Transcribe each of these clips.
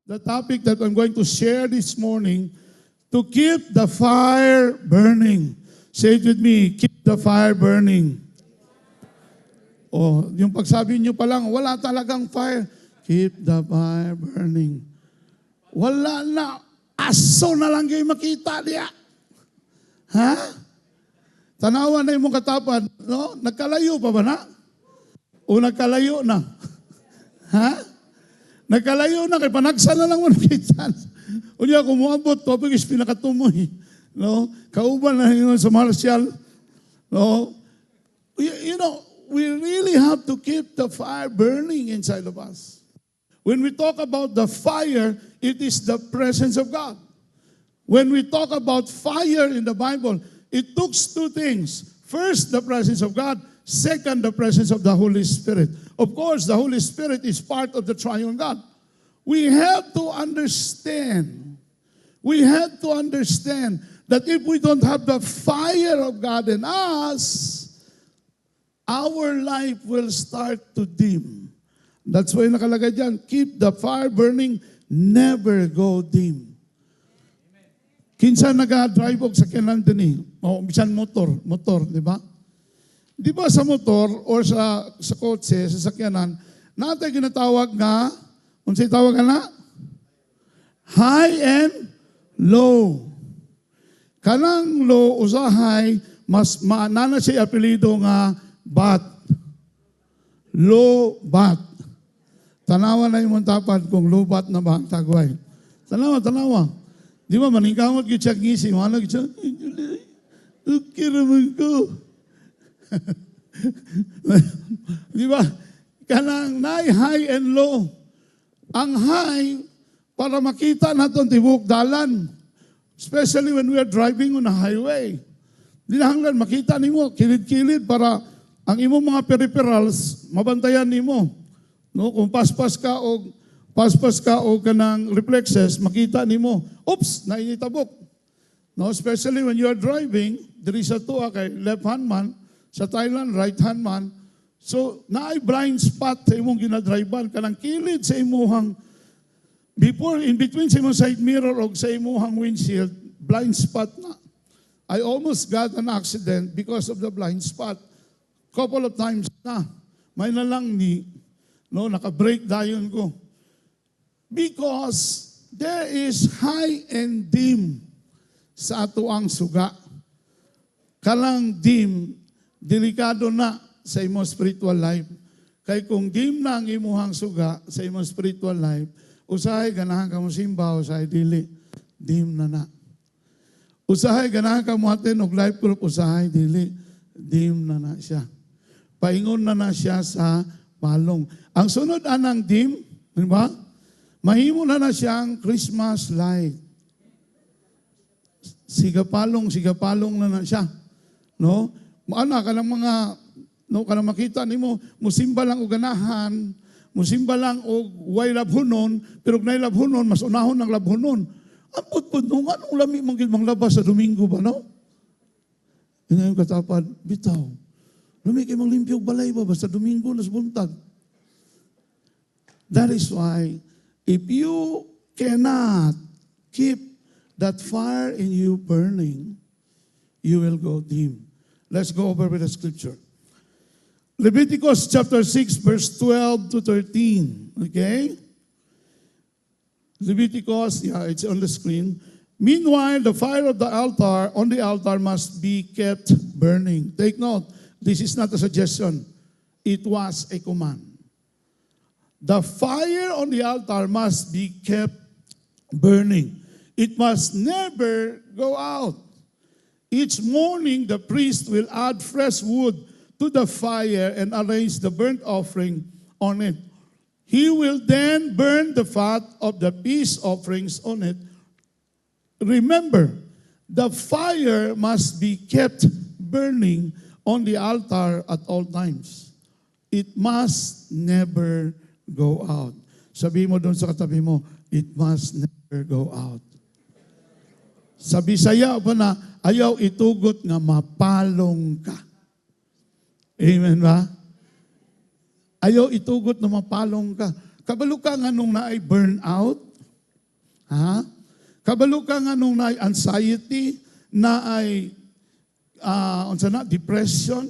The topic that I'm going to share this morning, to keep the fire burning. Say it with me, keep the fire burning. Oh, yung pagsabi nyo pa lang, wala talagang fire. Keep the fire burning. Wala na. Aso na lang kayo makita niya. Ha? Tanawan na yung mong katapan. No? Nagkalayo pa ba na? O nagkalayo na? Ha? Nagkalayo na kay panagsa na lang mo nakita. Unya kung muabot, topic is pinakatumoy. No? Kauban na yun sa Martial. No? You know, we really have to keep the fire burning inside of us. When we talk about the fire, it is the presence of God. When we talk about fire in the Bible, it took two things. First, the presence of God. Second, the presence of the Holy Spirit. Of course, the Holy Spirit is part of the triune God. We have to understand that if we don't have the fire of God in us, our life will start to dim. That's why nakalagay dyan, keep the fire burning, never go dim. Kinsa nag-drive og sakyanan din o bisan motor, di ba? Di ba sa motor or sa kotse, sa sakyanan, natin ginatawag nga, unsay tawag na? High and low. Kanang low usahay, mas maanana siya apelido nga bat. Low bat. Tanawa na yung tapad kung low bat na ba ang tagway. Tanawa. Di ba maningkamot yung siya ngisi, mahalag siya, okay naman ko. Di ba? Kanang high and low. Ang high, para makita natin tibok dalan. Especially when we are driving on a highway. Di na hanggang makita nimo kilid-kilid para ang imong mga peripherals, mabantayan nimo. No? Kung paspas ka o kanang reflexes, makita nimo. Oops, nainitabok. No? Especially when you are driving, there is a tuwa kay left-hand man, sa Thailand, right-hand man. So, naay blind spot sa imong ginadrivean, kanang kilid sa imuhang, in between sa imong side mirror o sa imuhang windshield, blind spot na. I almost got an accident because of the blind spot. Couple of times na. May na lang naka-break dayon ko. Because there is high and dim sa atuang suga. Kalang dim, delikado na sa imong spiritual life. Kay kung dim na ang imuhang suga sa imong spiritual life, usahay ganahan ka mo simba, usahay dili, dim na. Usahay ganahan ka mo atin og life group, usahay dili, dim na siya. Paingon na siya sa palong. Ang sunod anang dim, di ba? Mahimo na siyang Christmas light. Sigapalong na siya. No? Ana ka ng mga, kanang makita nimo, musimba lang o ganahan, musimba lang o way labhunon, pero kung labhunon, mas unahon ang labhunon. Ang putput nung anong lami mang labas sa Domingo ba, no? Yun yung katapad, bitaw. Lami kayo mang limpyo balay ba, basta Domingo nas buntag. That is why, if you cannot keep that fire in you burning, you will go dim. Let's go over with the scripture. Leviticus chapter 6, verse 12 to 13. Okay? Leviticus, it's on the screen. Meanwhile, the fire of the altar must be kept burning. Take note, this is not a suggestion. It was a command. The fire on the altar must be kept burning. It must never go out. Each morning, the priest will add fresh wood to the fire and arrange the burnt offering on it. He will then burn the fat of the peace offerings on it. Remember, the fire must be kept burning on the altar at all times. It must never go out. Sabi mo doon sa katabi mo, it must never go out. Sa Bisaya ba na, ayaw itugot nga mapalong ka. Amen ba? Ayaw itugot na mapalong ka. Kabalo ka nga nung naay burnout, Ha? Kabalo ka nga nung na anxiety, na ay unsa na depression.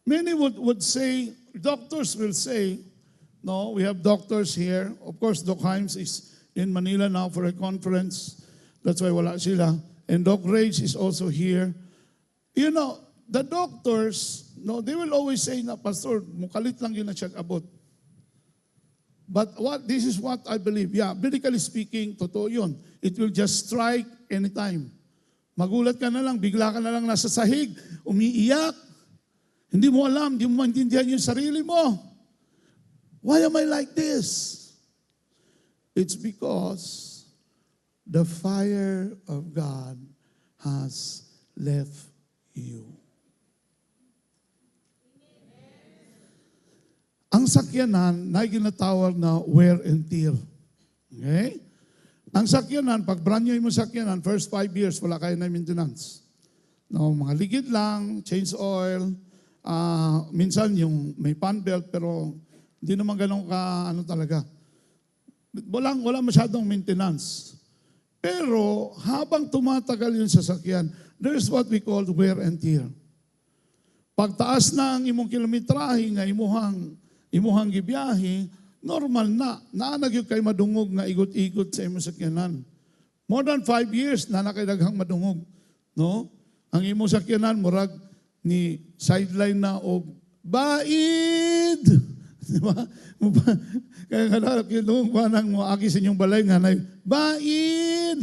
Many would say, doctors will say, no, we have doctors here. Of course, Doc Himes is in Manila now for a conference. That's why wala sila. And Doc Rage is also here. You know, the doctors, no, they will always say na, Pastor, mukalit lang yun na siya abot. But this is what I believe. Yeah, medically speaking, totoo yun. It will just strike anytime. Magulat ka na lang, bigla ka na lang nasa sahig, umiiyak. Hindi mo alam, hindi mo maintindihan yung sarili mo. Why am I like this? It's because the fire of God has left you. Ang sakyanan na ginatawag na wear and tear. Okay? Ang sakyanan, pag brand new mo sakyanan, first 5 years, wala kayo na maintenance. No, mga ligid lang, change oil, minsan yung may pan belt, pero hindi naman ganun ka, talaga. Wala masyadong maintenance. Pero habang tumatagal yung sasakyan, there's what we call wear and tear. Pagtaas na ang imong kilometrahe nga imuhang gibiyahe, normal na. Naanag yung kay madungog nga igot-igot sa imong sakyanan. More than 5 years na nakaidaghang madungog. No? Ang imong sakyanan, murag ni sideline na o baid. Diba? Kaya nga kinung panang mo aki sa inyong balay nga na baid.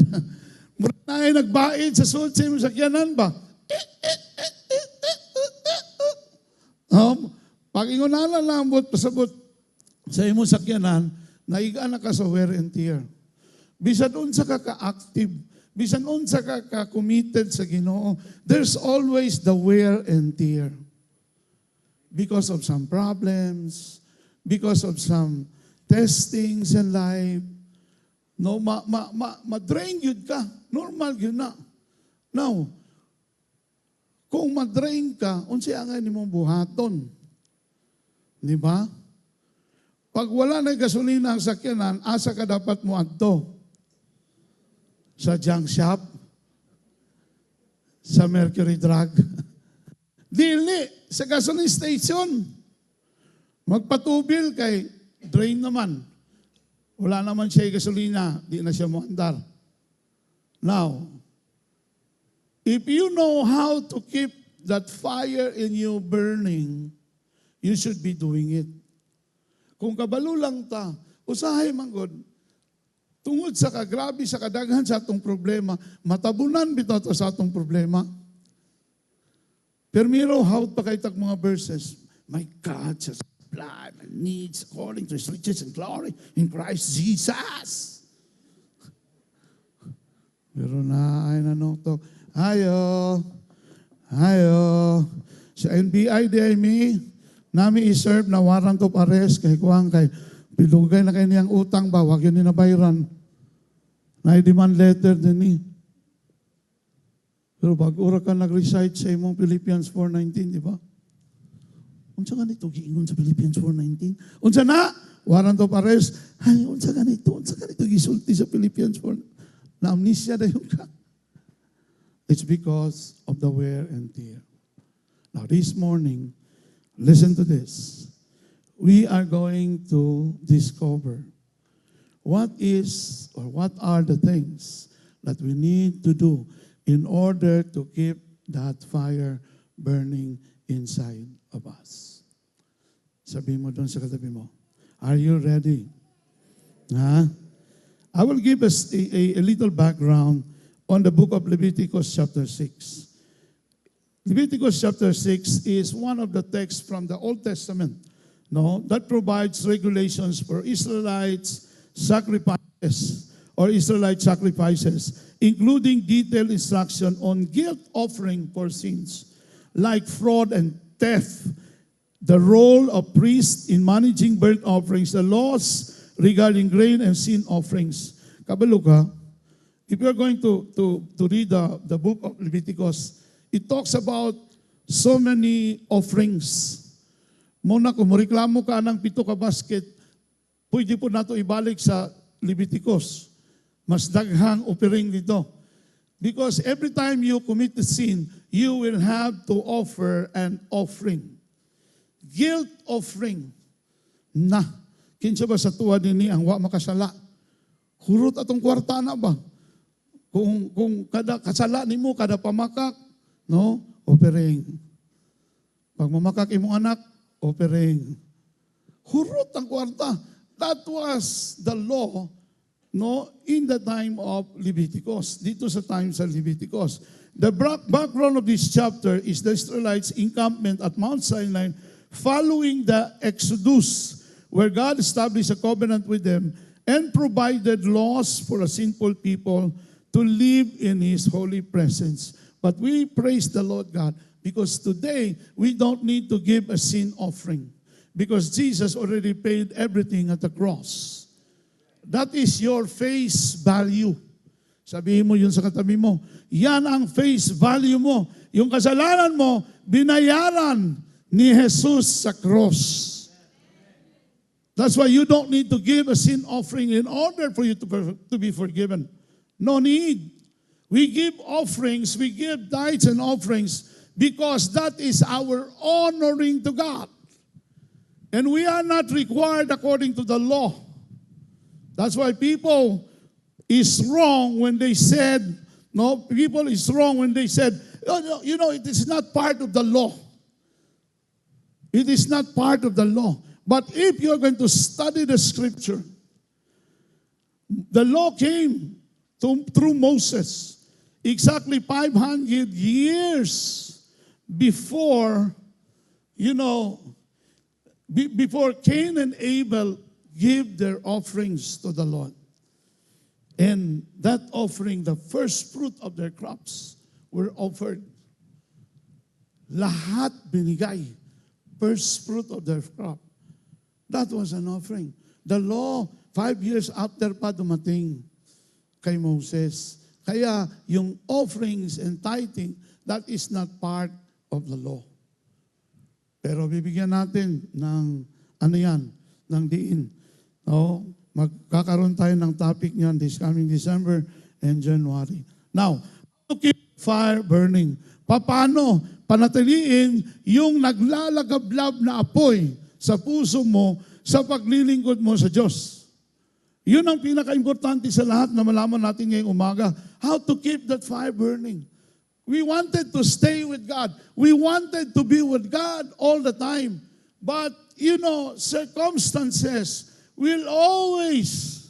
Murag na ay nagbaid sa suot sa imong sakyanan ba? Pag-ingunalan lang pasabot sa imong sakyanan, naigaan na ka sa wear and tear. Bisan unsa ka ka-active, bisan unsa ka ka-committed sa Ginoo, there's always the wear and tear. Because of some problems, because of some testings in life, no, ma-drain yun ka. Normal yun na. Now, kung ma-drain ka, unsa ang imong buhaton? Di ba? Pag wala na gasolina ang sakyanan, asa ka dapat mo adto? Sa junk shop? Sa Mercury Drug? Dili, sa gasoline station. Magpatubil kay drain naman. Wala naman siya gasolina, di na siya muandar. Now, if you know how to keep that fire in you burning, you should be doing it. Kung kabalo lang ta, usahay manggod, tungod sa kagrabe sa kadaghan sa atong problema, matabunan bitaw ta sa atong problema. Permiro, hawt pa kay tag mga verses. My God shall supply my needs according to His riches and glory in Christ Jesus. Pero na ay nanoto. Ayo. Sa NBI di ay nami i-serve na warrant of arrest kay kuwang kay pilugay na kay niyang utang ba, wag yun ninabayran. Na-demand letter din ni. Pero pag-ura ka nag-recite sa imong Philippians 4:19, di ba? Unsa ganito giingon sa Philippians 4:19? Unsa na? Warrant of arrest. Ay, unsa ganito gisulti sa Philippians 4. Na amnesia na yung ka. It's because of the wear and tear. Now this morning, listen to this. We are going to discover what are the things that we need to do in order to keep that fire burning inside of us. Sabi mo doon sa katabi mo, are you ready? I will give us a little background on the book of Leviticus chapter 6. Leviticus chapter 6 is one of the texts from the Old Testament, that provides regulations for Israelites sacrifices, including detailed instruction on guilt offering for sins, like fraud and theft, the role of priests in managing burnt offerings, the laws regarding grain and sin offerings. Kabalo ka, if you're going to read the book of Leviticus, it talks about so many offerings. Muna kung reklamo ka ng 7 ka basket, pwede po nato ibalik sa Leviticus. Mas daghang offering dito. Because every time you commit the sin, you will have to offer an offering. Guilt offering. Na, kinsa ba sa tuwa din ang wa makasala? Hurot atong kwarta na ba? Kung kada kasala nimo, kada pamakak, no? Offering. Pag mamakak imong anak, offering. Hurot ang kwarta. That was the law, no, in the time of Leviticus. Dito sa time sa Leviticus. The background of this chapter is the Israelites' encampment at Mount Sinai following the Exodus, where God established a covenant with them and provided laws for a sinful people to live in His holy presence. But we praise the Lord God because today we don't need to give a sin offering because Jesus already paid everything at the cross. That is your face value. Sabihin mo yun sa katabi mo, yan ang face value mo. Yung kasalanan mo, binayaran ni Jesus sa cross. That's why you don't need to give a sin offering in order for you to be forgiven. No need. We give offerings, we give tithes and offerings because that is our honoring to God. And we are not required according to the law. That's why people is wrong when they said, people is wrong when they said, it is not part of the law. It is not part of the law. But if you're going to study the scripture, the law came through Moses, exactly 500 years before, before Cain and Abel gave their offerings to the Lord. And that offering, the first fruit of their crops, were offered. Lahat binigay, first fruit of their crop. That was an offering. The law, 5 years after pa dumating kay Moses. Kaya yung offerings and tithing, that is not part of the law. Pero bibigyan natin ng ng diin. No? Magkakaroon tayo ng topic niyan this coming December and January. Now, to keep fire burning. Paano panatiliin yung naglalagablab na apoy sa puso mo sa paglilingkod mo sa Diyos? Yun ang pinaka-importante sa lahat na malaman natin ngayong umaga. How to keep that fire burning. We wanted to stay with God. We wanted to be with God all the time. But, circumstances will always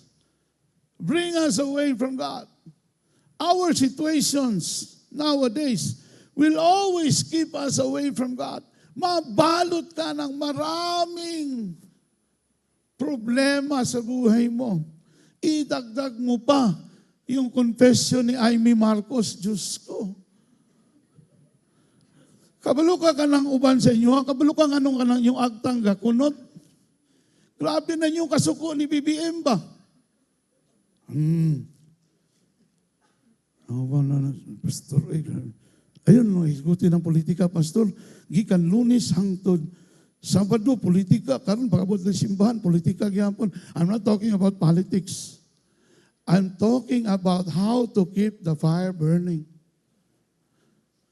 bring us away from God. Our situations nowadays will always keep us away from God. Mabalot ka ng maraming problema sa buhay mo. Idagdag mo pa yung confession ni Amy Marcos, Diyos ko. Kabalo ka ng uban sa inyo, kabalo ka ng yung agtang gakunot. Grabe na yung kasuko ni BBM ba? Pastor, ayun, higuti ng politika, Pastor. Gikan Lunes hangtod Sabado, politika. Karon pagabot ng simbahan, politika gyapon. I'm not talking about politics. I'm talking about how to keep the fire burning.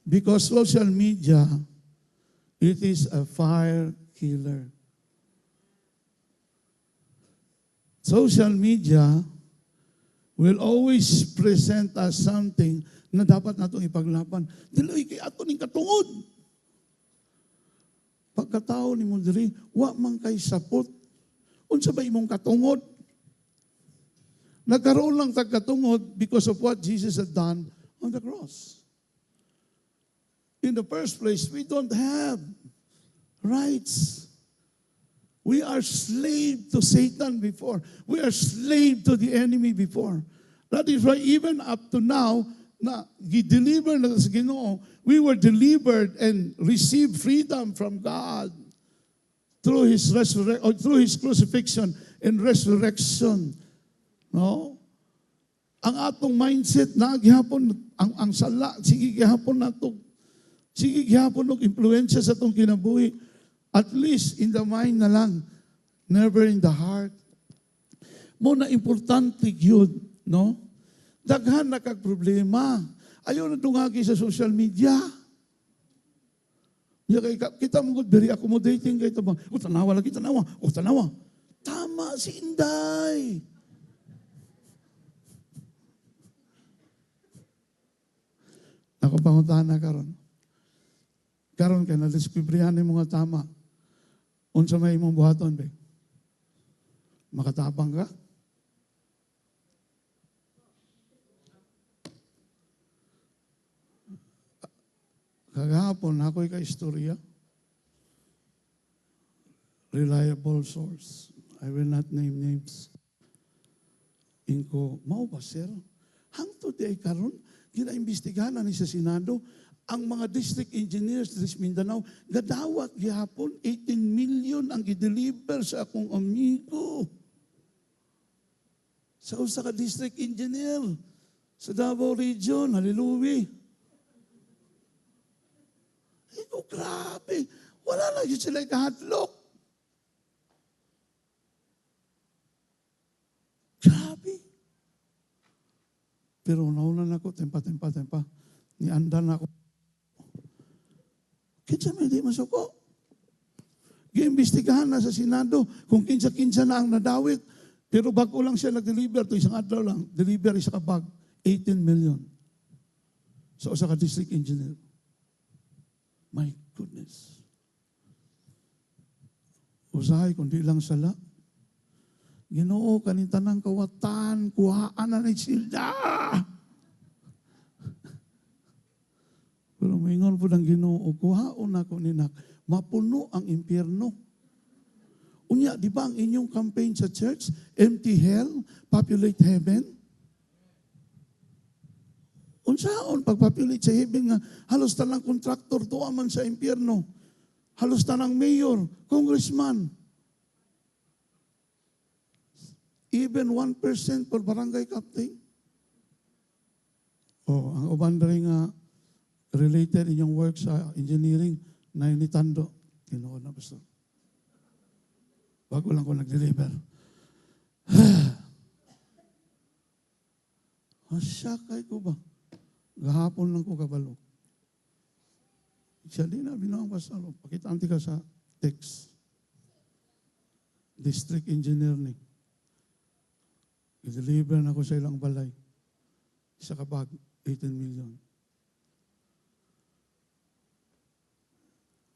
Because social media, it is a fire killer. Social media will always present us something na dapat natong ipaglaban. Diloy kay ato ning katungod. Pagkatao ni mo diri, wa man kay sapot. Unsa ba imong katungod? Nagkaroon lang tag katungod because of what Jesus had done on the cross. In the first place, we don't have rights. We are slave to Satan before. We are slave to the enemy before. That is why even up to now, na gi-deliver na sa Ginoo, we were delivered and received freedom from God through His through His crucifixion and resurrection. No? Ang atong mindset na gihapon ang sala, sige gihapon nato. Sige gihapon og impluwensya sa atong kinabuhi. At least in the mind na lang, never in the heart. Mo na importante gyud, no? Daghan na kag problema. Ayaw na dungagi sa social media. Kita mo very accommodating kayo. Tanawa lagi, tanawa. Tanawa. Tama si Inday. Ako panguntahan na karon. Karon kay na-discoveryan ni mga tama. Unsa may imong buhaton, be? Makatapang ka? Kagahapon, ako'y ka-istorya. Reliable source. I will not name names. Inko, mao ba, sir? Hangtod di ay karon, ginaimbestigahan ni sa Senado, ang mga district engineers sa Mindanao, gadawat gihapon, 18 million ang gideliver sa akong amigo. Sa usa ka district engineer, sa Davao Region, hallelujah. Ito, grabe. Wala na yun sila kahadlok. Grabe. Pero naunan ako, tempa. Niandan ako. Kinsa may di masuko. Giimbestigahan na sa Senado kung kinsa-kinsa na ang nadawit. Pero bago lang siya nag-deliver, ito isang adlaw lang, deliver isa ka bag, 18 million. So, usa ka district engineer. My goodness. Usahay, kundi lang sala. Ginoo, kanintanang kawatan, kuhaan na ni sila. Pero maingon po ng Ginoo, kuhaon ako ninak, mapuno ang impyerno. Unya, di ba ang inyong campaign sa church, empty hell, populate heaven? Unsaon pagpapilite sa heaven nga halos tanang kontraktor tuwa man sa impyerno. Halos tanang mayor, congressman. Even 1% for barangay captain. Ang uban diri nga related inyong work sa engineering na initando. Tinuod na basta. Bago lang ko nag-deliver. Masyakay ko ba? Gahapon lang ko kabalo. Siya din na binawang pasalo. Pakitaan ka sa text. District engineer ni. I-deliver na ko sa ilang balay. Isa kabag, 18 million.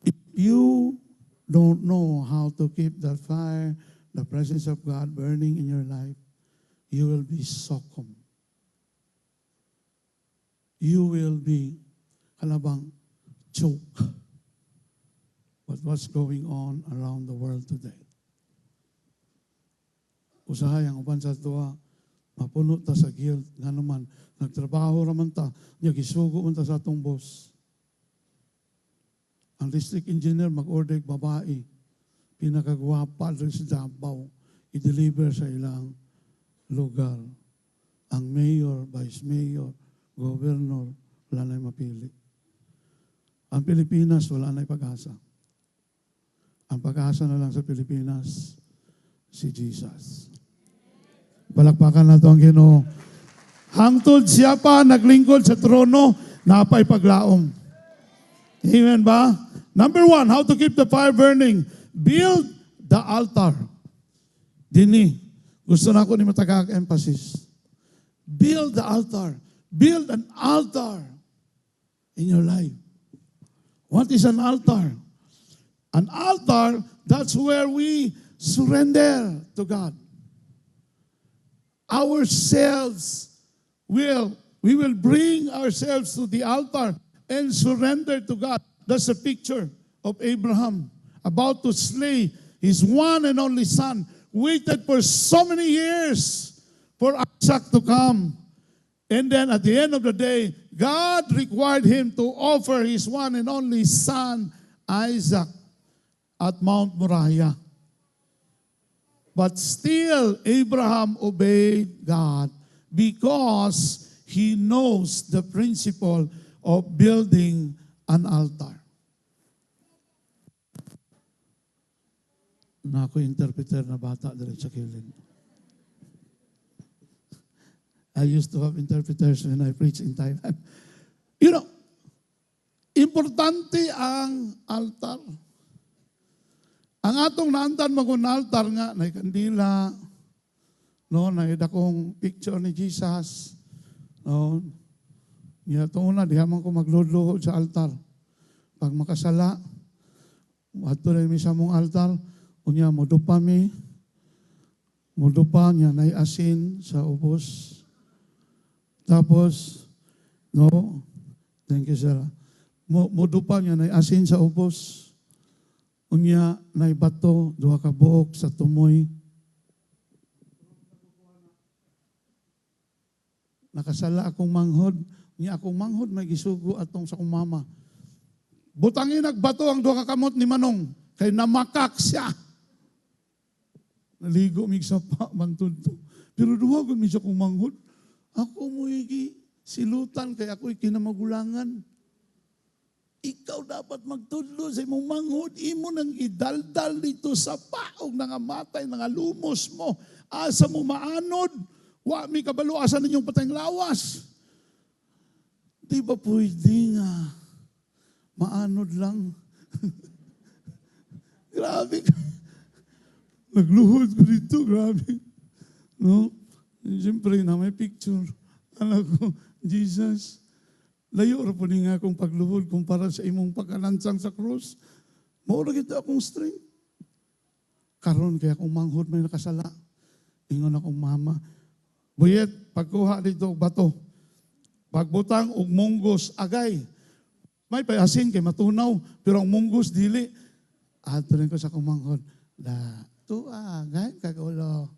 If you don't know how to keep that fire, the presence of God burning in your life, you will be sockum. You will be, kalabang, choke. But what's going on around the world today? Usahay ang uban sa tuwa, mapuno ta sa guilt, nga naman, nagtrabaho raman ta, niya gisugo man ta sa atong boss. Ang district engineer mag-order babae, pinakagwapa rin sa Davao, i-deliver sa ilang lugar. Ang mayor, vice mayor, governor, wala na mapili. Ang Pilipinas, wala na pag-asa. Ang pag-asa na lang sa Pilipinas, si Jesus. Palakpakan na ito ang Ginoo. Hangtod siya pa naglingkod sa trono, napay paglaom. Amen ba? Number 1, how to keep the fire burning. Build the altar. Dini, gusto na ako ni matagag-emphasis. Build the altar. Build an altar in your life. What is an altar? An altar, that's where we surrender to God. We will bring ourselves to the altar and surrender to God. That's a picture of Abraham about to slay his one and only son, waited for so many years for Isaac to come. And then at the end of the day, God required him to offer his one and only son, Isaac, at Mount Moriah. But still, Abraham obeyed God because he knows the principle of building an altar. Na ako interpreter na bata dito sa kilid. I used to have interpreters when I preach in Thailand. You know, importante ang altar. Ang atong naandan magun altar nga, na kandila, no, na dakong picture ni Jesus, no, niya ito na, di hamang ko magluluhod sa altar. Pag makasala, ato rin mi sa mong altar, unya modupa niya na asin sa ubos. Tapos, no, thank you sir, modupa niya na asin sa ubos. Unya na bato, duha ka buok sa tumoy. Nakasala akong manghod. Unya akong manghod may gisugo atong sa akong mama. Butangin nagbato ang duha ka kamot ni Manong. Kay namakak siya. Naligo mig sa pa, mantudto. Pero duha gud mi sa akong manghod. Ako mo silutan kay ako'y kinamagulangan. Ikaw dapat magtudlo sa imong manghod. Imo nang idaldal dito sa paog nga matay, nga lumos mo. Asa mo maanod. Wa mi kabalo asa ninyong patayng lawas. Di ba pwede nga maanod lang? Grabe. Nagluhod ko dito, grabe. No? Siyempre na may picture. Alam ko, Jesus, layo ra po nga akong pagluhod kumpara sa imong pagkalansang sa krus. Maura kita akong strength. Karon kaya akong manghod may nakasala. Ingon akong mama. Buyet, pagkuha dito bato. Pagbutang og munggos agay. May payasin kay matunaw, pero ang munggos dili. Ato rin ko sa akong manghod. Tu agay kagulo.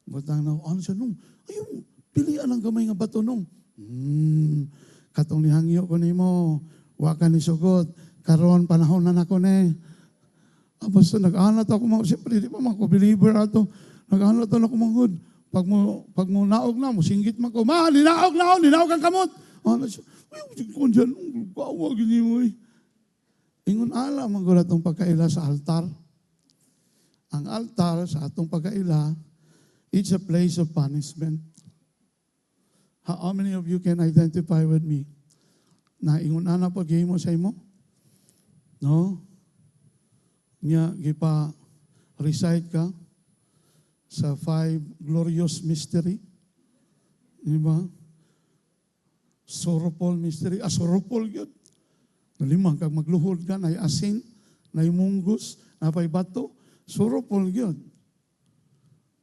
Butang na ano siya nung. Ayun, pilian ang gamay nga bato nung. Katong nihangyo ko nimo, wa ka ni sugot, karon panahon na nako ni. Basta nag-anat ako, siyempre di pa mga believer ato, nag-anat ako manghod. Pag mo naog na, mo singgit man ko, ma, ninaog ang kamot. Ano siya, ay, kung dyan, kawa gini mo eh. Ingon ala, manggulat ang pagkaila sa altar. Ang altar sa atong pagkaila, it's a place of punishment. How many of you can identify with me? Na ingon ana pag-mo sa imo? No? Nya gipa recite ka sa 5 glorious mystery. Di ba? Sorrowful mystery. Sorrowful yun. Nalimang kag magluhod ka, na asin, na munggos, na bato. Sorrowful yun.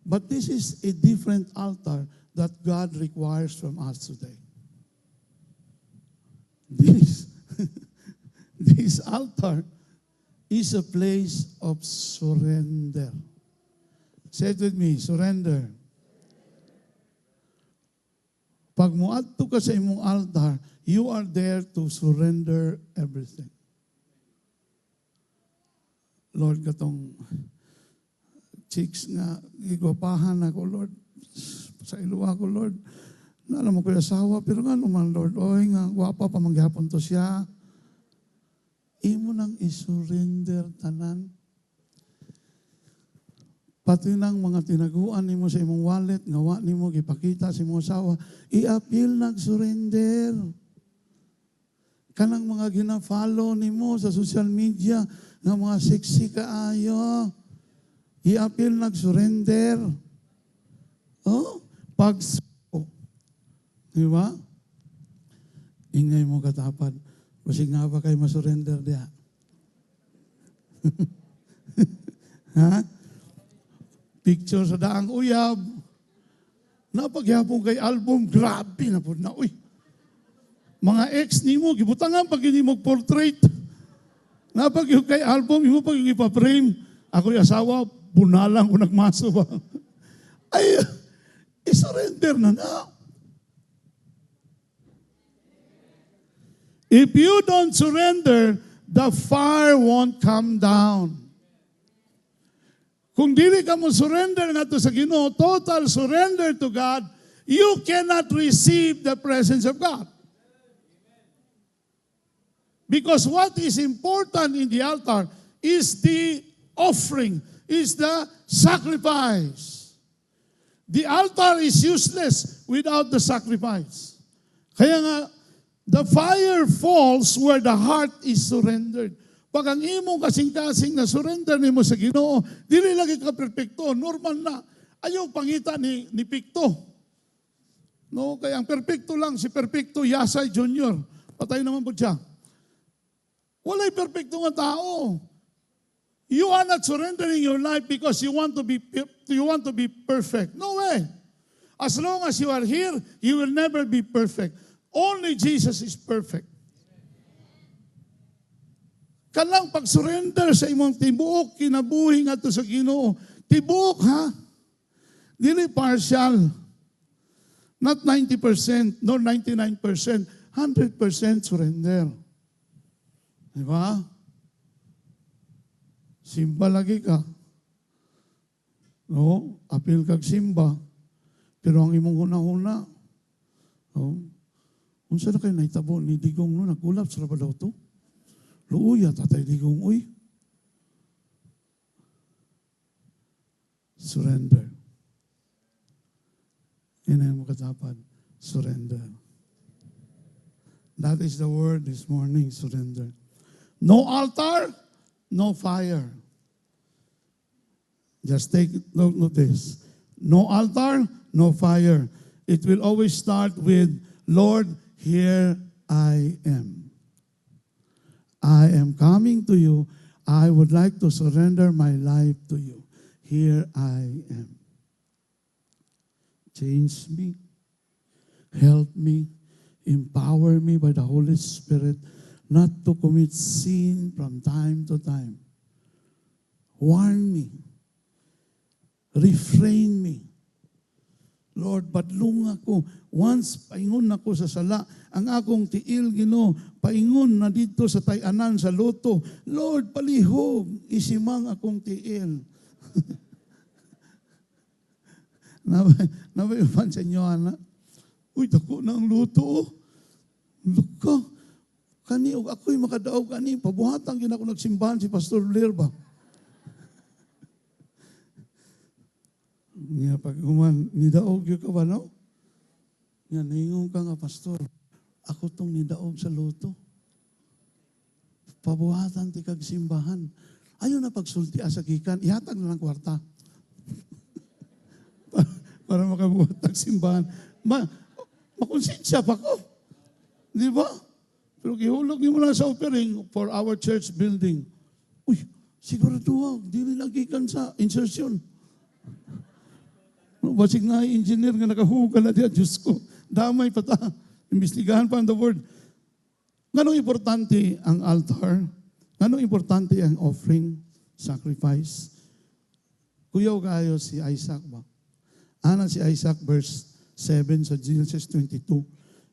But this is a different altar that God requires from us today. This altar is a place of surrender. Say it with me, surrender. Pag muadto ka sa imong altar, you are there to surrender everything. Lord, katong chicks nga, igwapahan ako, Lord. Sa iluwa ko, Lord. Alam mo ko yung asawa, pero nga naman, Lord, oy nga, gwapa pa mangyapon to siya. Imo nang isurrender tanan. Pati nang mga tinaguan nimo sa imong wallet, ngawa nimo gipakita sa imong asawa, i-appeal nag-surrender. Kanang mga gina-follow nimo sa social media, nga mga sexy kaayo, i-appeal nag-surrender. Oh, pagsuko. Di ba? Ingay mo katapad. Kasi nga ba kayo masurrender diya? Ha? Picture sa daang uyab. Napagyapon kay album, grabe na po na. Uy, mga ex ni mo, gibutangan pag hindi mo portrait. Napagyapon kay album, imo pag yung ipa-frame. Ako yung asawa, bunalang ko nagmaso ba. Ay, isurrender na na. If you don't surrender, the fire won't come down. Kung dili ka mo surrender nga to sa Ginoo, total surrender to God, you cannot receive the presence of God. Because what is important in the altar is the offering, is the sacrifice. The altar is useless without the sacrifice. Kaya nga, the fire falls where the heart is surrendered. Pag ang imong kasing-kasing na surrender nimo sa Ginoo, dili lagi ka perpekto, normal na. Ayaw pangita ni Picto. No, kaya ang perpekto lang, si Perpekto Yasay Jr. Patay naman po siya. Walay perpekto nga tao. You are not surrendering your life because you want to be perfect. No way. As long as you are here, you will never be perfect. Only Jesus is perfect. Kanang pag-surrender sa imong tibuok, kinabuhi nga to sa Ginoo. Tibuok ha? Dili partial. Not 90%, nor 99%. 100% surrender. Diba? Simba lagi ka. No? Apil kag simba. Pero ang imong huna-huna, no? Unsa na kayo naitabo ni Digong no? Nagulap sa ba daw to? Luuya, tatay Digong, uy. Surrender. Yan ang makatapan. Surrender. That is the word this morning, surrender. No altar, no fire. Just take note of this. No altar, no fire. It will always start with, Lord, here I am. I am coming to you. I would like to surrender my life to you. Here I am. Change me. Help me. Empower me by the Holy Spirit not to commit sin from time to time. Warn me. Refrain me. Lord, badlong ako. Once paingon ako sa sala, ang akong tiil, Ginoo, paingon na dito sa tayanan, sa luto. Lord, palihog, isimang akong tiil. Nabayupan sa inyo, anak. Uy, dako na ang luto. Luka. Kani, ako'y makadaog kani. Pabuhatang gina ko nagsimbahan si Pastor Lerba. Nga pag human, nidaog yung ka ba, no? Nga, naingong ka nga, Pastor. Ako tong nidaog sa luto. Pabuhatan ti kag simbahan. Ayaw na pagsulti asagikan, ihatag na ng kwarta. para makabuhat ng simbahan. Makonsensya pa ko. Di ba? Pero gihulog niyo mula sa offering for our church building. Uy, siguro di rin nagikan sa insertion. Basig na engineer nga nakahuga na diya, Diyos ko. Damay pa ta. Imbestigahan pa ang the word. Ganong importante ang altar? Ganong importante ang offering, sacrifice? Kuyaw kayo si Isaac ba? Ana si Isaac verse 7 sa Genesis 22.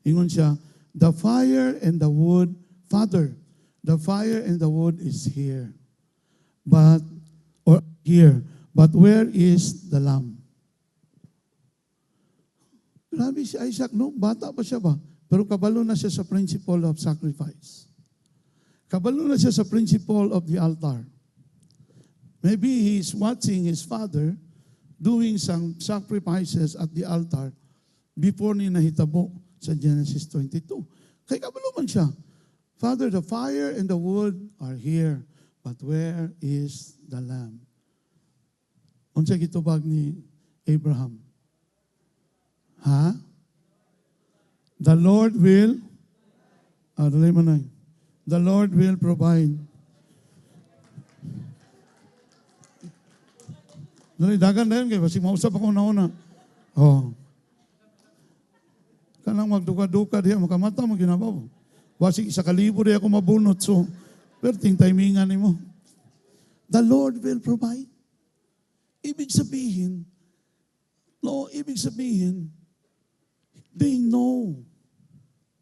Ingon siya, the fire and the wood, Father, the fire and the wood is here. But where is the lamb? Grabe si Isaac, no? Bata pa siya ba? Pero kabalo na siya sa principle of sacrifice. Kabalo na siya sa principle of the altar. Maybe he's watching his father doing some sacrifices at the altar before ni nahitabo sa Genesis 22. Kaya kabalo man siya. Father, the fire and the wood are here, but where is the lamb? Unsa gitubag ni Abraham? Ha? The Lord will, the Lord will provide. Dali, dagan na yun kayo, kasi mausap ako na-una. Oh. Kanang magduka-duka diya, makamata mo ginabaw. Wasig isa kalibo diya ako mabunot, so, perting timingan ni mo. The Lord will provide. Ibig sabihin, they know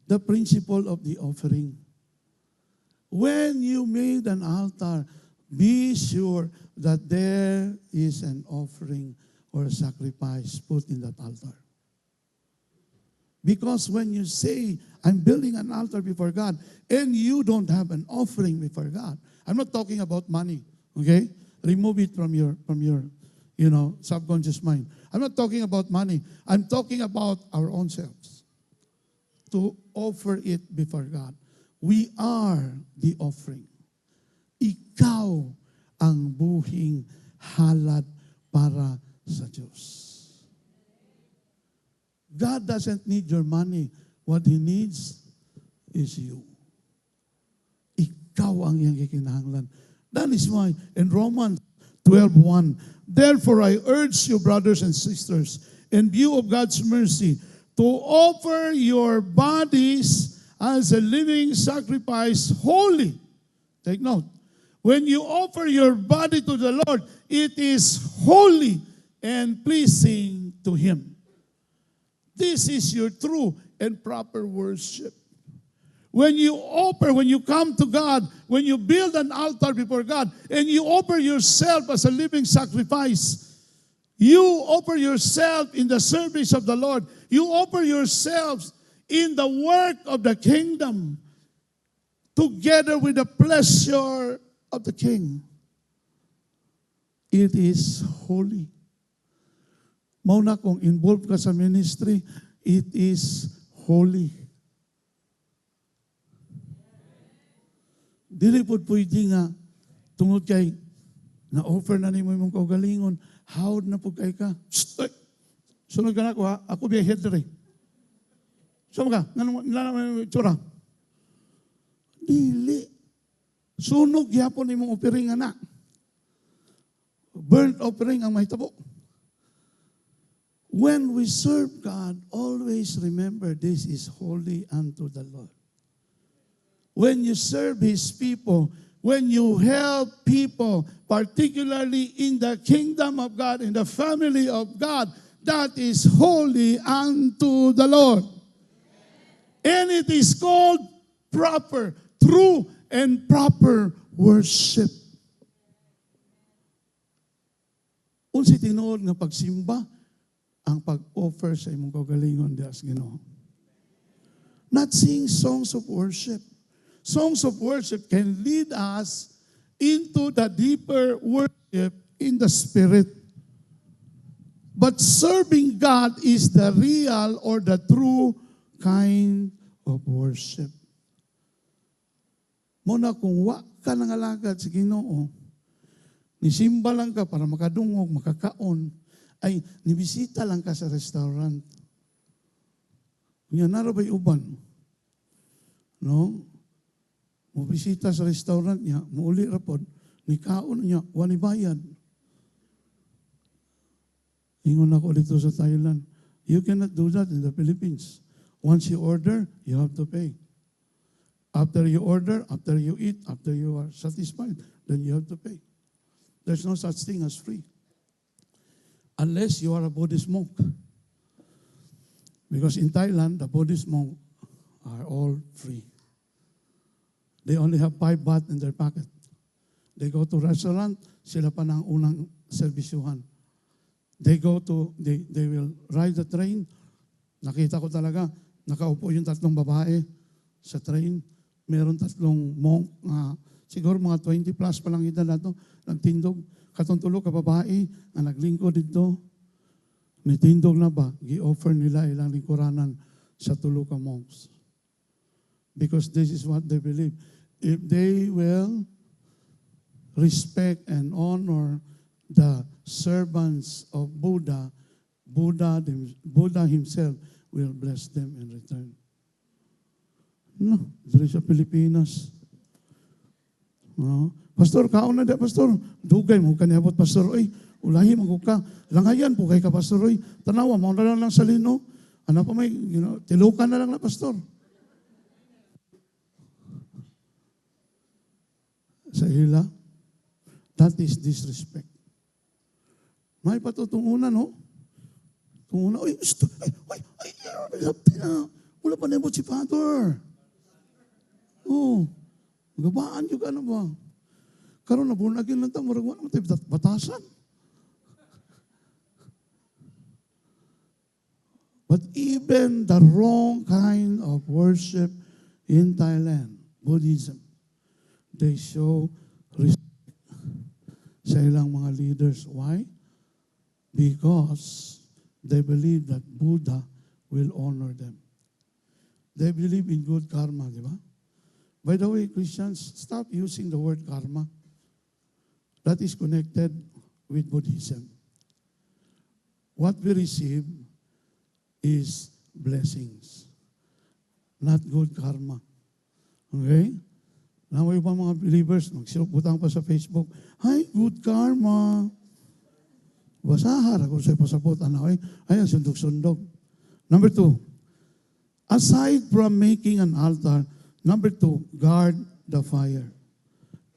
the principle of the offering. When you made an altar, be sure that there is an offering or a sacrifice put in that altar. Because when you say, I'm building an altar before God, and you don't have an offering before God, I'm not talking about money, okay? Remove it from your subconscious mind. I'm not talking about money. I'm talking about our own selves. To offer it before God. We are the offering. Ikaw ang buhing halad para sa Diyos. God doesn't need your money. What He needs is you. Ikaw ang iyang kikinahanglan. That is why in Romans 12:1, therefore I urge you, brothers and sisters, in view of God's mercy, to offer your bodies as a living sacrifice, holy. Take note. When you offer your body to the Lord, it is holy and pleasing to Him. This is your true and proper worship. When you come to God, when you build an altar before God, and you offer yourself as a living sacrifice, you offer yourself in the service of the Lord. You offer yourselves in the work of the kingdom, together with the pleasure of the King. It is holy. Mauna kung involved ka sa ministry, it is holy. Dili po pwede nga, tungod kay, na-offer na ni mo mong kaugalingon, hawd na po kay ka. Sunod ka na ako ha, ako biya head rin. Saan ka? Nga naman tsura. Dili. Sunog yapon ni mong offering anak. Burnt offering ang mahitabo. When we serve God, always remember this is holy unto the Lord. When you serve His people, when you help people, particularly in the kingdom of God, in the family of God, that is holy unto the Lord. And it is called proper, true, and proper worship. Unsi tinuod nga pagsimba, ang pag-offer sa imong kaugalingon dias Ginoo. Not sing songs of worship. Songs of worship can lead us into the deeper worship in the Spirit. But serving God is the real or the true kind of worship. Muna kung wa ka nangalagad sa Ginoo, nisimba lang ka para makadungog, makakaon, ay nibisita lang ka sa restaurant. Nga narabay uban. No? Mubisita sa restaurant niya, muuli rapod, ni kaon niya, wani bayad. Ingon ako dito sa Thailand, you cannot do that in the Philippines. Once you order, you have to pay. After you order, after you eat, after you are satisfied, then you have to pay. There's no such thing as free. Unless you are a Buddhist monk. Because in Thailand, the Buddhist monks are all free. They only have 5 baht in their pocket. They go to restaurant, sila pa ng unang serbisyuhan. They will ride the train. Nakita ko talaga, nakaupo yung 3 babae sa train. Meron 3 monk, siguro mga 20 plus pa lang edad na ito, nagtindog. Katong tulo ka babae, na naglingkod dito, nitindog na ba, gi-offer nila ilang lingkuranan sa tulo ka monks. Because this is what they believe. If they will respect and honor the servants of Buddha, Buddha himself will bless them in return. No, dito sa Pilipinas. No. Pastor, kaon na da, Pastor. Dugay mo kaniabot, Pastor. Oy, ulahi mo ka. Langayan po kay ka, Pastor. Oy, tanawa, mo na lang sa lino. Ano pa may, tilukan na lang na, Pastor. Sa ila, that is disrespect. May patutungunan, no? Tungunan, oy, wala pa nebot si Pastor. Oh, gabaan yung ano ba? Karon na born again lang tayo, murag wala naman tayo batasan. But even the wrong kind of worship in Thailand, Buddhism, they show respect sa ilang mga leaders. Why? because they believe that Buddha will honor them. They believe in good karma, di ba? By the way, Christians, stop using the word karma. That is connected with Buddhism. What we receive is blessings, not good karma. Okay? Now, may ibang mga believers, magsiluputang pa sa Facebook, "Hi, good karma." Basahar, ako sa'yo pasapot, anak, ay, sundog-sundog. Number 2, aside from making an altar, number 2, guard the fire.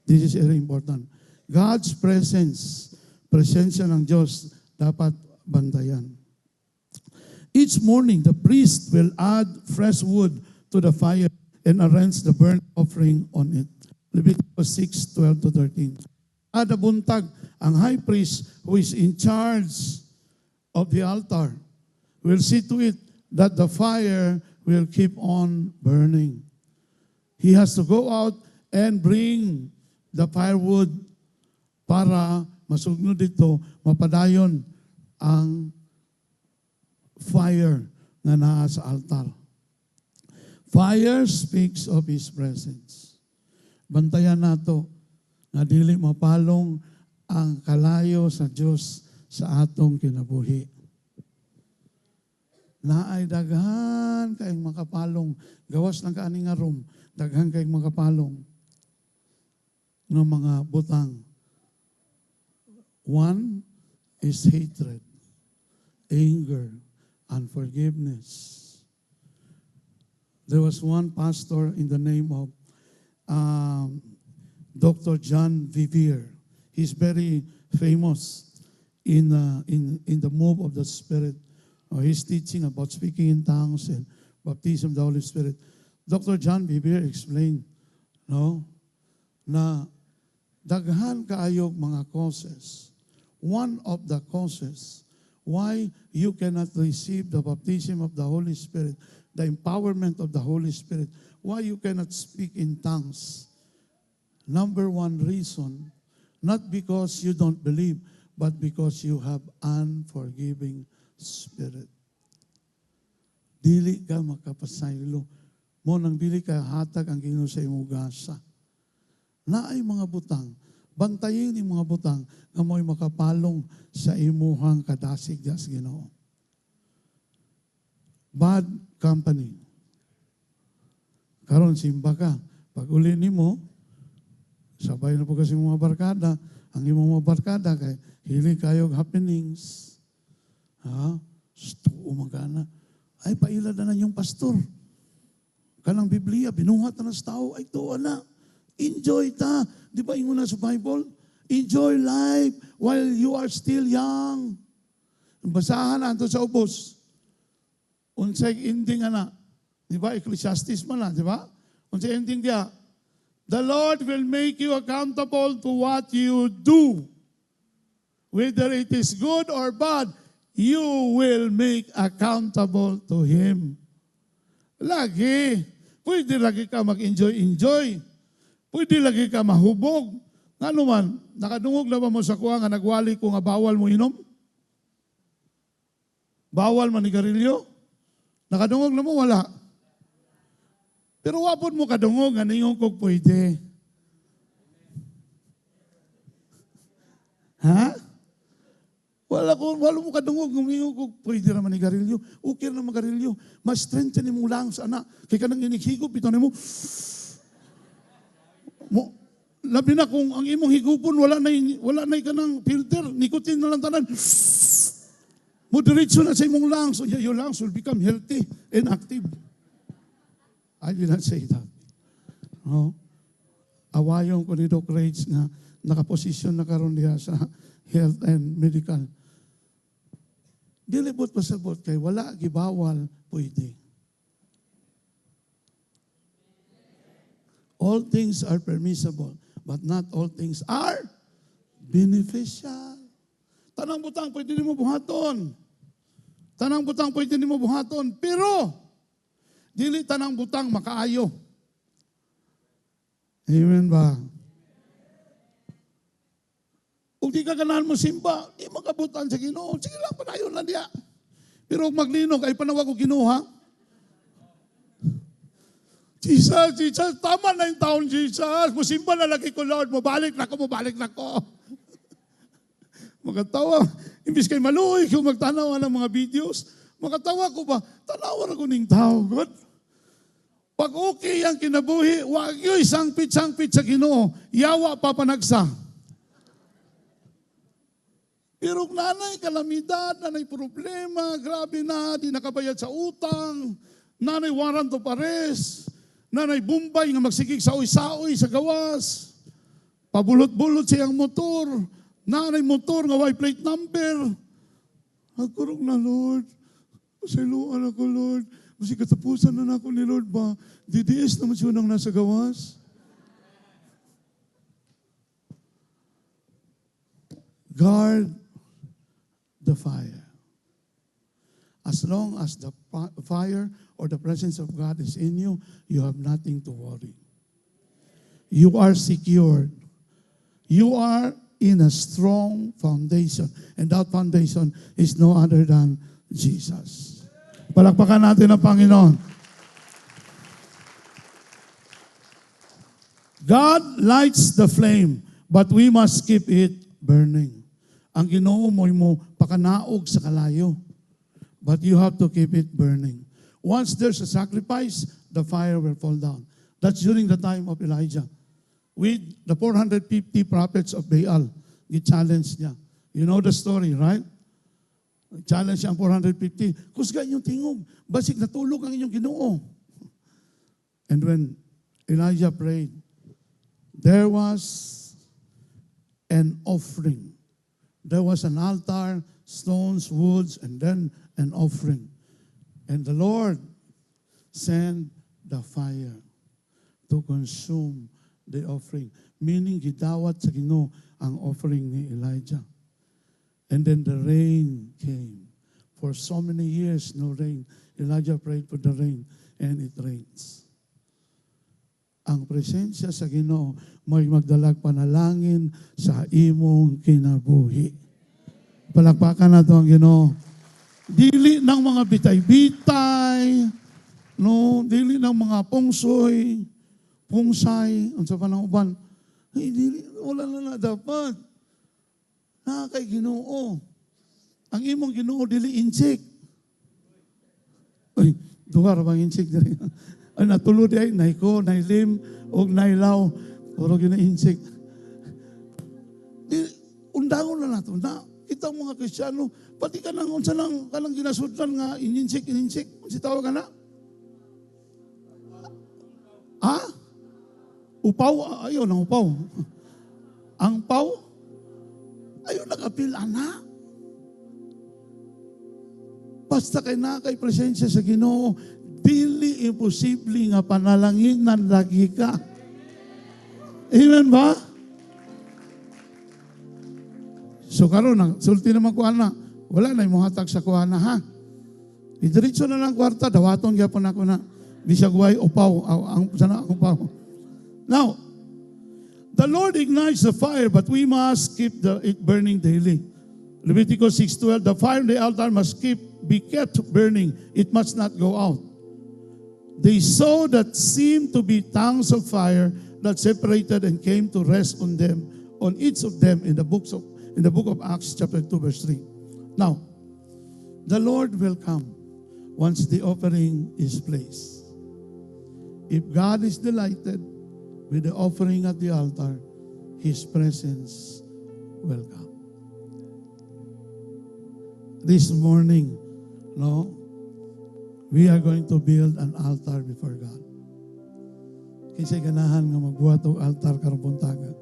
This is very important. God's presence, presensya ng Diyos, dapat bantayan. Each morning, the priest will add fresh wood to the fire and arrange the burnt offering on it. Leviticus 6:12-13. Kada buntag, ang high priest who is in charge of the altar will see to it that the fire will keep on burning. He has to go out and bring the firewood para masugnod dito, mapadayon ang fire na naa sa altar. Fire speaks of His presence. Bantayan nato na dili mapalong ang kalayo sa Diyos sa atong kinabuhi. Naay daghan kayong makapalong, gawas ng kaaning nga room, daghan kayong makapalong ng mga butang. One is hatred, anger, unforgiveness. There was one pastor in the name of Dr. John Bevere. He's very famous in the move of the Spirit. He's teaching about speaking in tongues and baptism of the Holy Spirit. Dr. John Bevere explained, na daghan kaayog mga causes. One of the causes why you cannot receive the baptism of the Holy Spirit, the empowerment of the Holy Spirit, why you cannot speak in tongues. Number one reason, not because you don't believe, but because you have unforgiving spirit. Dili ka makapasaylo. Mo nang dili ka hatag ang Ginoo sa imong gasa. Naay mga butang, bantayin ni mga butang nga mo'y makapalong sa imuhang kadasig sa Ginoo. Bad company. Karon simba ka, pag uli nimo, sabay na po kasi mga barkada, ang imong mga barkada kay hili kayog happenings. Umagana. Ay, paila na yung pastor. Kanang Biblia, binuhat na sa tao, ay tuwa na. Enjoy ta. Di ba ingon na sa Bible? Enjoy life while you are still young. Basahan na ito sa ubos. Unsay ending na. Di ba? Ecclesiastes man na, di ba? Unsay ending dia. The Lord will make you accountable to what you do. Whether it is good or bad, you will make accountable to Him. Lagi. Pwede lagi ka mag-enjoy. Pwede lagi ka mahubog. Nga naman, nakadungog na ba mo sa kuha nga nagwali ko nga bawal mo inom? Bawal manigarilyo? Nakadungog na mo, wala. Pero wapod mo kadungog, nga ningong kog pwede. Ha? Wala mo kadungog, ngumingong kog pwede na manigarilyo. Okay na magarilyo. Mas strengthen mo lang sa anak. Kaya ka nang inighigop, ito na mo, labi na kung ang imong higupon, wala na kanang filter, nicotine na lang tanan. Mo diretso na sa imong lungs, so your lungs will become healthy and active. I did not say that. Awayon ko ni Doc Rage nga nakaposisyon na karon diha sa health and medical. Dilibot pasabot kay wala gibawal pwede. All things are permissible, but not all things are beneficial. Tanang butang pwede nimo buhaton. Tanang butang pwede nimo buhaton, pero dili tanang butang makaayo. Amen ba? Kung di ka ganahan mo simba, di makabutan sa Ginoo. Sige lang, panayon lang diya. Pero kung maglinog, ay panawa ko Ginoo, ha? Jesus, tama na yung taon, Jesus. Musimba na lagi ko, Lord. Mabalik na ko. Magatawa. Imbis kay maluoy ko magtanawa ng mga videos, magatawa ko ba, tanawa na ko ning tao, God. Pag okay ang kinabuhi, wag yo'y sangpit-sangpit sa Ginoo, yawa pa panagsa. Pero nanay kalamidad, nanay problema, grabe na, di nakabayad sa utang, nanay warrant of arrest, nanay bumbay nga magsigig sa saoy sa gawas, pabulot-bulot siyang motor, nanay motor nga white plate number. Nagkurong na, Lord. Pasiluan ako, Lord. Kasi katapusan na ako ni Lord ba? DDS naman siya nang nasa gawas. Guard the fire. As long as the fire or the presence of God is in you, you have nothing to worry. You are secured. You are in a strong foundation. And that foundation is no other than Jesus. Palakpakan natin ang Panginoon. God lights the flame, but we must keep it burning. Ang Ginoo mo pakanaog sa kalayo, but you have to keep it burning. Once there's a sacrifice, the fire will fall down. That's during the time of Elijah. With the 450 prophets of Baal, i-challenge niya. You know the story, right? Challenge siya ang 450. Kusga inyong tingog. Basig natulog ang inyong Ginoo. And when Elijah prayed, there was an offering. There was an altar, stones, woods, and then an offering. And the Lord sent the fire to consume the offering. Meaning, gidawat sa Ginoo ang offering ni Elijah. And then the rain came. For so many years, no rain. Elijah prayed for the rain, and it rains. Ang presensya sa Ginoo may magdalag panalangin sa imong kinabuhi. Palakpakan na ito ang Ginoo. Dili ng mga bitay-bitay, no? Dili ng mga pungsay, ang sa pananguban. Dili, wala na dapat. Kay Ginoo. Ang imong Ginoo dili insik. Ay, duwar bang insik diri. Ay natulod ay nayko, naylim og naylaw, puro gina-insik. Undangon na nato na kita mga Kristiyano, pati ka nang unsa nang kanang ginasudlan nga ininsik. Si tawag na? Ha? Upaw, ayo nang upaw. Ang paw, ayaw nag-apil, anak. Basta kay na kay presensya sa Ginoo, dili imposible nga panalanginan lagi ka. Amen ba? So karon sulti naman ko ana, wala na imong hatag sa kuana ha. Idiretso na lang kwarta, dawaton gyapon ako na. Di siya guway upaw, ang sana upaw. Now, the Lord ignites the fire, but we must keep it burning daily. Leviticus 6:12, the fire in the altar must be kept burning. It must not go out. They saw that seemed to be tongues of fire that separated and came to rest on them, on each of them in the book of Acts chapter 2 verse 3. Now, the Lord will come once the offering is placed. If God is delighted with the offering at the altar, His presence will come. This morning, we are going to build an altar before God. Kinsay ganahan nga magbuhat og altar karong buntaga.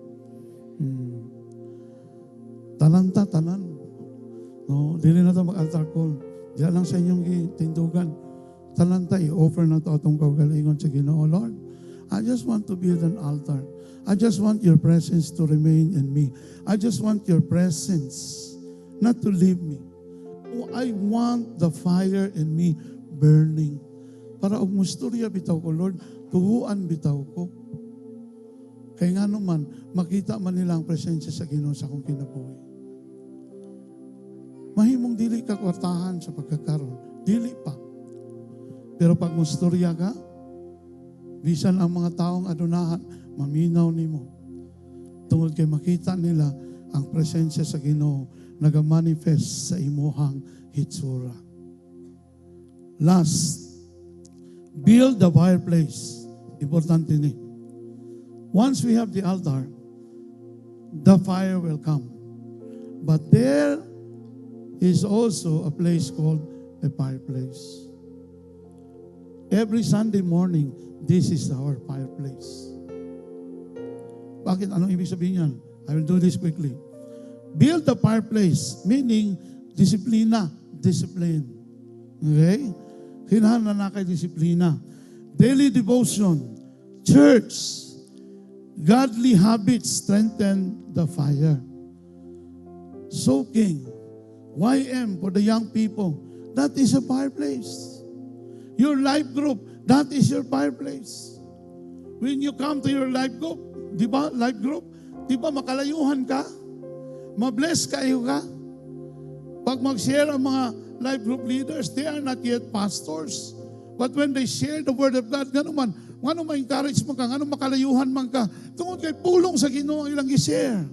Tanan. No, dili na ta mag-altar call. Diyan lang sa inyong tindugan. Talanta, i-offer na ito atong kaugalingon sa Ginoo. Lord, I just want to build an altar. I just want your presence to remain in me. I just want your presence not to leave me. I want the fire in me burning. Para og musturya bitaw ko, Lord, tuhuan bitaw ko. Kaya nga naman, makita man nila ang presensya sa Ginoo sa akong kinabuhi. Mahimong dili ka kwartahan sa pagkakaroon. Dili pa. Pero pag mustorya ka, bisan ang mga taong adunahan, maminaw nimo. Tungod kay makita nila ang presensya sa Ginoo nagamanifest sa imuhang hitsura. Last, build the fireplace. Importante ni. Once we have the altar, the fire will come. But there is also a place called a fireplace. Every Sunday morning, this is our fireplace. Bakit? Anong ibig sabihin yan? I will do this quickly. Build the fireplace, meaning discipline. Okay? Kinahanglan na kay disiplina. Daily devotion, church, godly habits strengthen the fire. Soaking, YM for the young people, that is a fireplace. Your life group, that is your fireplace. When you come to your life group, di ba, makalayuhan ka? Mabless kayo ka? Pag mag-share ang mga life group leaders, they are not yet pastors. But when they share the word of God, gano'n ma-encourage man ka, gano'n makalayuhan man ka, tungkol kay pulong sa Ginoo ang ilang i-share.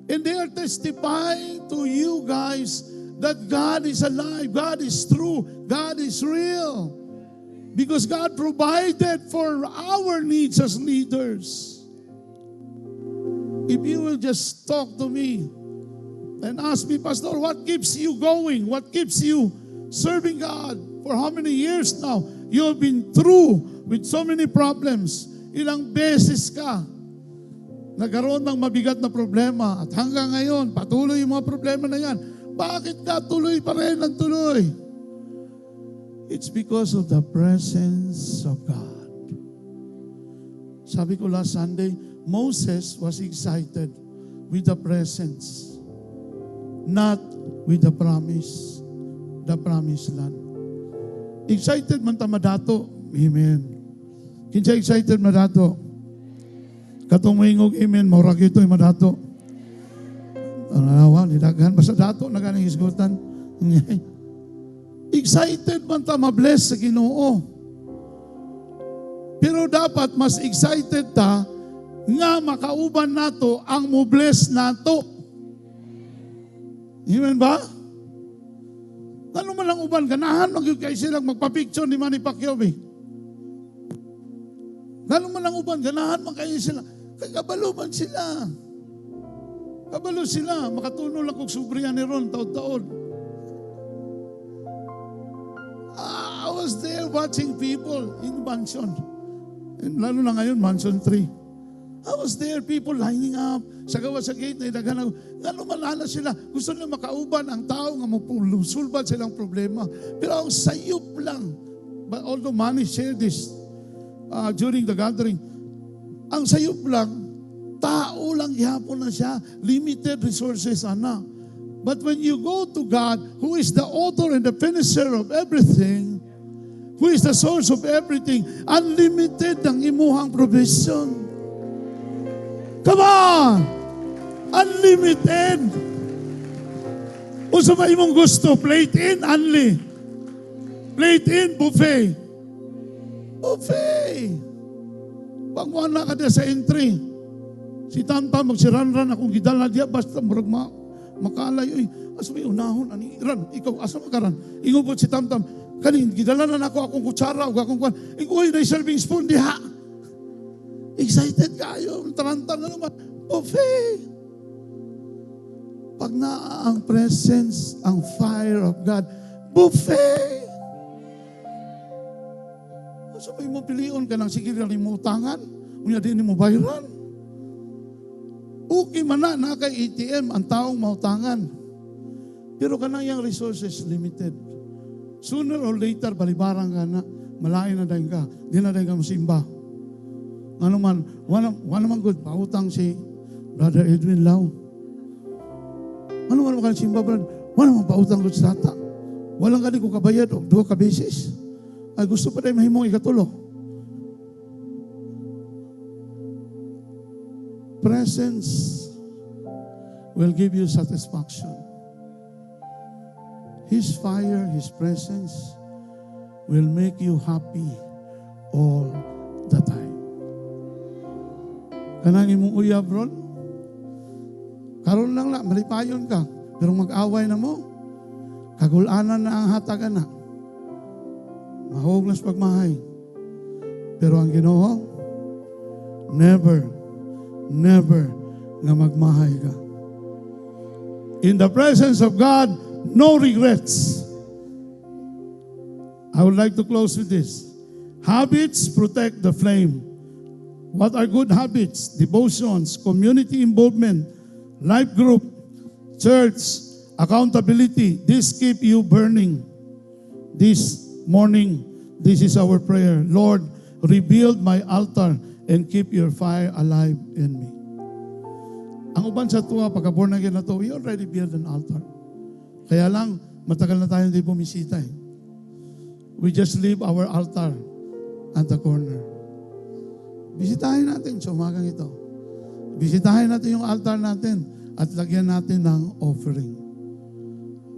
And they are testifying to you guys that God is alive, God is true, God is real. Because God provided for our needs as leaders. If you will just talk to me and ask me, Pastor, what keeps you going? What keeps you serving God? For how many years now? You have been through with so many problems. Ilang beses ka nagkaroon ng mabigat na problema at hanggang ngayon, patuloy yung mga problema na yan. Bakit ka tuloy pa rin ang tuloy? It's because of the presence of God. Sabi ko last Sunday, Moses was excited with the presence, not with the promise, the promised land. Excited man ta madato. Amen. Kinsa excited madato? Katong moingog amen, maura kito madato. Anawa, nidaghan basta dato na ganing isgutan. Excited man ta mabless sa Ginoo. Pero dapat mas excited ta nga makauban nato ang mo-bless nato. Amen ba? Ano man lang uban, ganahan magyud kay silang magpa-picture ni Manny Pacquiao. Gano'n man lang uban, ganahan man kayo sila. Kay kabalo man sila. Kabalo sila, makatuno lang kong subriyan ni Ron, taon-taon. I was there watching people in mansion. And lalo na ngayon, mansion 3. I was there, people lining up, sa gawa sa gate, na idaghan ako. Gano'n malala sila, gusto nila makauban ang tao nga masulbad silang problema. Pero ang sayop lang, but although Manny shared this during the gathering, ang sayop lang, tao lang ihapon na siya, limited resources, ana. But when you go to God, who is the author and the finisher of everything, who is the source of everything, unlimited ang imuhang provision. Come on! Unlimited! Unsa ba imong gusto? Plate in, only. Plate in, buffet. Buffet. Pagwana ka sa entry. Si Tanta magsiranran akong gidala diya, basta murag makalay. Oy, asa may unahon, ani Ran, ikaw, asa makaran? Ingubot si Tamtam, kanin, gidala na ako akong kutsara, o akong kwan. Uy, na serving spoon diha. Excited kayo, tarantan na naman. Buffet. Pag na ang presence, ang fire of God, buffet. So may mo pilion ka ng sige na limutangan, unya din mo bayaran. Okay man na kay ATM ang taong mautangan. Pero kanang yung resources limited. Sooner or later, balibarang ka na, malain na dahin ka, di na dahin ka masimba. Ano man, wala man good, pautang si Brother Edwin Lau. Ano man ka simba, brother? Wala man pautang ko sa tata. Walang gani ko kabayad o 2 ka beses. Ay gusto pa rin mahimong ikatulo. presence will give you satisfaction. His fire, His presence will make you happy all the time. Kanang imong uyab ron, karon lang malipayon ka, pero mag-away na mo, kagulanan na ang hatagan na. Mahog na sa pagmahay. Pero ang Ginoo, never nga magmahay ka. In the presence of God, no regrets. I would like to close with this. Habits protect the flame. What are good habits? Devotions, community involvement, life group, church, accountability. This keep you burning. This morning, this is our prayer. Lord, rebuild my altar and keep your fire alive in me. Ang uban sa tuwa, pagka-born again na to, we already build an altar. Kaya lang, matagal na tayo hindi bumisita eh. We just leave our altar at the corner. Bisitahin natin sa umagang ito. Bisitahin natin yung altar natin at lagyan natin ng offering.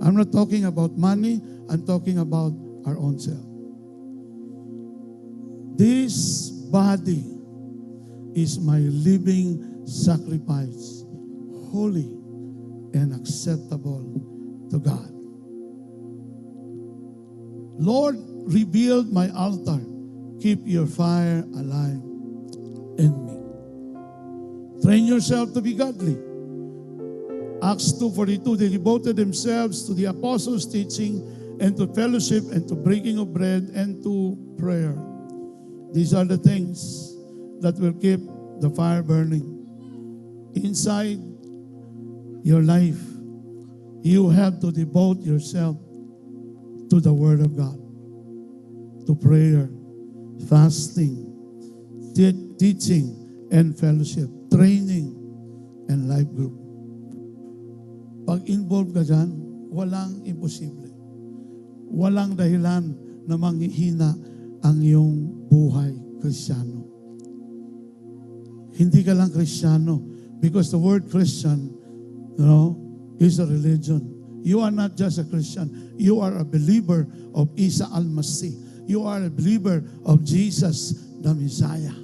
I'm not talking about money, I'm talking about our own self. This body is my living sacrifice, holy and acceptable to God. Lord, rebuild my altar. Keep your fire alive in me. Train yourself to be godly. Acts 2:42, they devoted themselves to the apostles' teaching and to fellowship and to breaking of bread and to prayer. These are the things that will keep the fire burning. Inside your life, you have to devote yourself to the Word of God, to prayer, fasting, teaching and fellowship, training and life group. Pag-involve ka dyan, walang imposible. Walang dahilan na manghihina ang iyong buhay Kristiyano. Hindi ka lang Kristiyano because the word Christian, is a religion. You are not just a Christian. You are a believer of Isa al-Masih. You are a believer of Jesus, the Messiah.